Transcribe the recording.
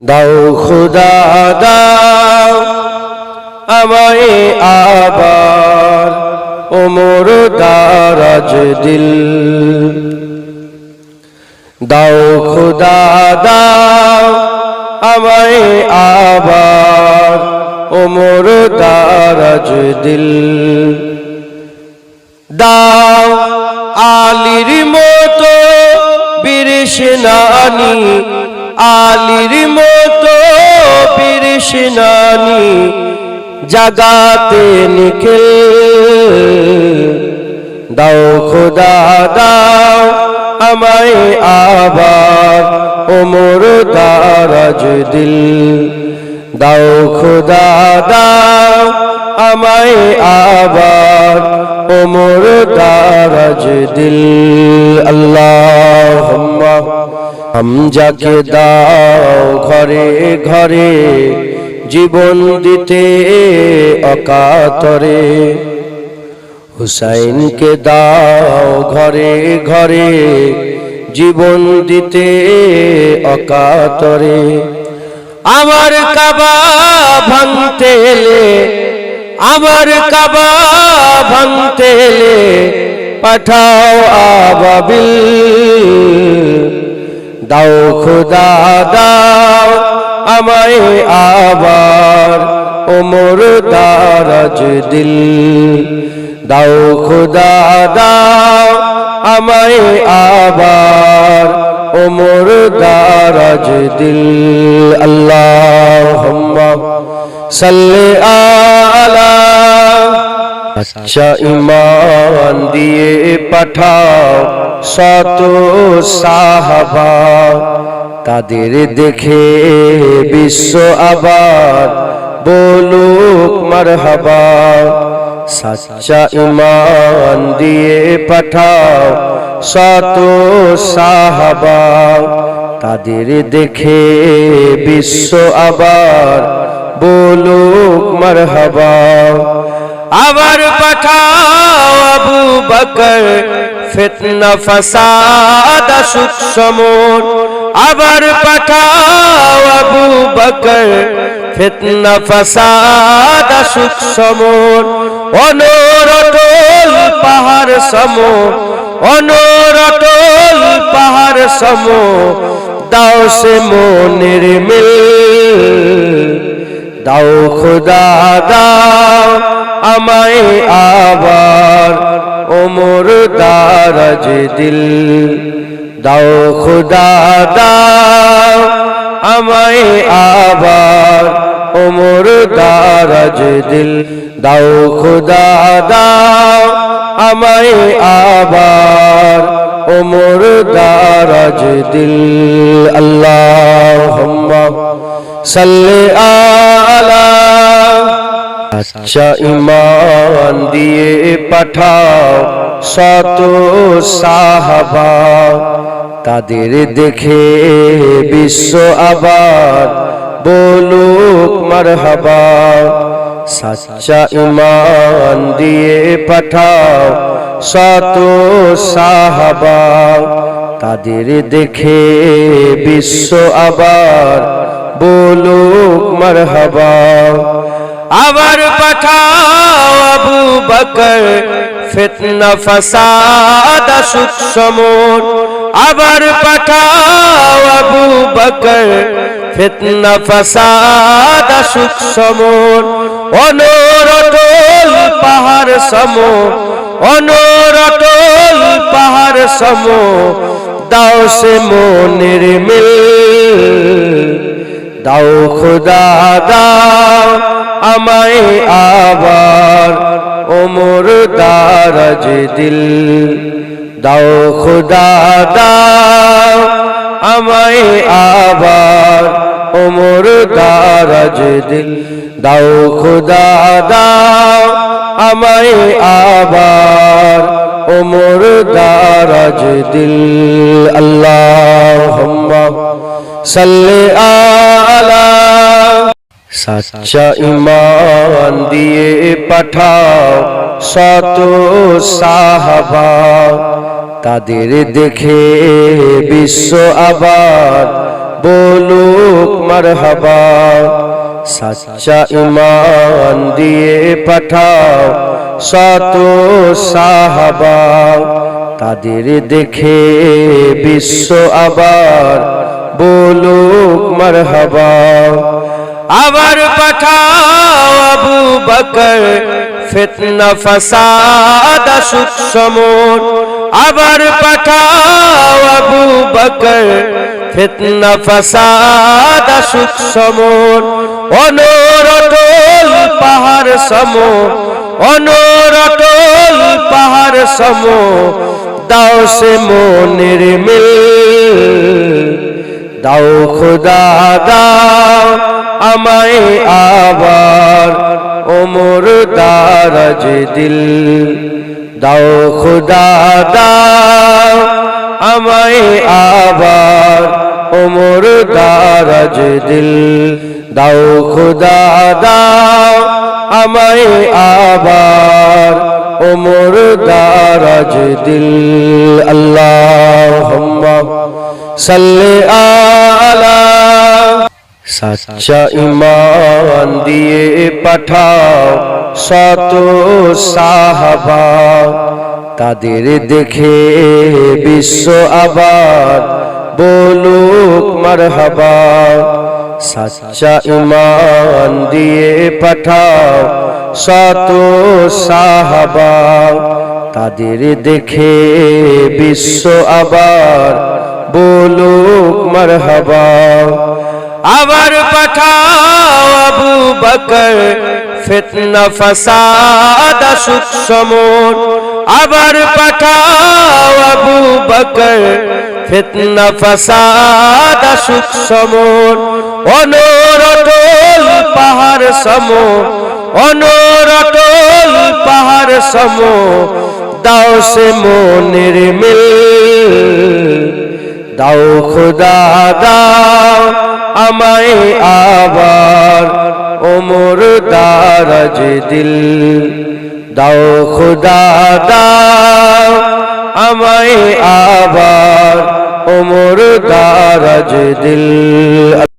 দাও খুদা দাও আমায় আবার ওমর দারাজ দিল। দাও খুদা দাও আমায় আবার ওমর দারাজ দিল। দাও আলীর মতো বীর সেনানী, আলীর মতো বীর সেনানী জাগাতে নিখিল। দাও খোদা দাও আমায় আবার ওমর দারাজ দিল। দাও খোদা দাও আমায় আবার ওমর দারাজ দিল। আল্লাহুম্মা হামজাকে দাও ঘরে ঘরে জীবন দিতে অকাতরে। হুসাইনকে দাও ঘরে ঘরে জীবন দিতে অকাতরে। আমার কাবা ভাঙতে এলে, আমার কাবা ভাঙতে এলে পাঠাও আবাবিল। দাও খোদা দাও আমায় আবার ওমর দারাজ দিল। দাও খোদা দাও আমায় আবার ওমর দারাজ দিল। আল্লাহুম্মা সাল্লি আলা। আচ্ছা ঈমান দিয়ে পাঠাও শত সাহাবা, তাদের দেখে বিশ্ব আবার বলুক মারহাবা। সচ্চা ঈমান দিয়ে পাঠাও শত সাহাবা, তাদের দেখে বিশ্ব আবার বলুক মারহাবা। আবার পাঠাও আবু বকর ফিতনা ফাসাদ সুখ সমর। আবার পাঠাও আবু বকর ফিতনা ফাসাদ সুখ সমর। অনর অটল পাহাড় সম, অনর অটল পাহাড় সম দাও সে মনের মিল। দাও খোদা দাও আমায় আবার ওমর দারাজ দিল। দাও খোদা দাও আমায় আবার ওমর দারাজ দিল। দাও খোদা দাও আমায় আবার ওমর দারাজ দিল। আল্লাহুম্মা সাল্লি আলা। আচ্ছা ঈমান দিয়ে পাঠাও শত সাহাবা, তাদের দেখে বিশ্ব আবার বলুক মারহাবা। সচ্চা ঈমান দিয়ে পাঠাও শত সাহাবা, তাদের দেখে বিশ্ব আবার বলুক মারহাবা। আবার পাঠাও আবু বকর ফিতনা ফাসাদ সুখ সমর। আবার পাঠাও আবু বকর ফিতনা ফাসাদ সুখ সমর। অনর অটল পাহাড় সম, অনর অটল পাহাড় সম দাও সে মনের মিল। দাও খোদা দাও আমায় আবার ওমর দারাজ দিল। দাও খোদা দাও আমায় আবার ওমর দারাজ দিল। দাও খোদা দাও আমায় আবার ওমর দারাজ দিল। আল্লাহুম্মা সাল্লি আলা। সচ্চা ঈমান দিয়ে পাঠাও শত সাহাবা, তাদের দেখে বিশ্ব আবার बोलूक मरहबा। सच्चा ईमान दिए पाठाओ सातो साहाबा, तादेर देखे विश्व आबार बोलूक मरहबा। आबार पाठाओ अबू बकर फितना फसाद सुख समून। आबार पाठाओ अबू बकर फितना फसाद सुख समून। অনরটল পাহাড় সম, অনরটল পাহাড় সম, দাও সে মনের মিল। দাও খোদা দাও আমায় আবার ওমর দারাজ দিল। দাও খোদা দাও আমায় আবার ওমর দারাজ দিল। দাও খোদা দাও আমায় আবার ওমর দারাজ দিল। আল্লাহুম্মা সাল্লি আলা। सच्चा ईमान दिए पाठाओ सातो साहाबा, तादेर देखे विश्व आबाद बोलूक मरहबा। सच्चा ईमान दिए पाठाओ सातो साहाबा, तादेर देखे विश्व आबाद बोलूक मरहबा। আবার পাঠাও আবু বকর ফিতনা ফাসাদ সুখ সমুন। আবার পাঠাও আবু বকর ফিতনা ফাসাদ সুখ সমুন। অনরটল পাহাড় সম, অনরটল পাহাড় সম, দাও সে মনের মিল। দাও খোদা দাও আমায় আবার ওমর দারাজ দিল। দাও খোদা দাও আমায় আবার ওমর দারাজ দিল।